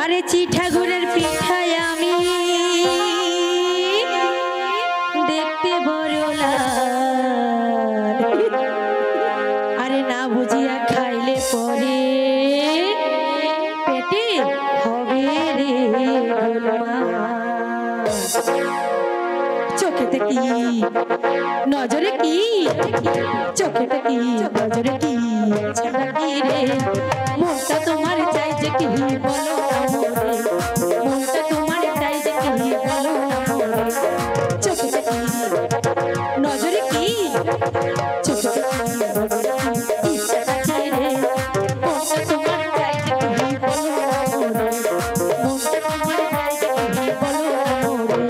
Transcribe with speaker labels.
Speaker 1: আরে চিঠাগুড়ের পিঠায় আমি দেখতে বড় লাল, আরে না বুঝিয়া খাইলে পরে পেটে হবে রে গোলমাল। চোখেতে কি নজরে কি, চোখেতে কি নজরে কি ছাড়া কি রে, মনটা তোমার চাই যে কি বলো না মোরে, মনটা তোমার চাই যে কি বলো না মোরে। চোখেতে কি নজরে কি, চোখেতে কি নজরে কি ছাড়া কি রে, মনটা তোমার চাই যে কি বলো না মোরে, মনটা তোমার চাই যে কি বলো না মোরে।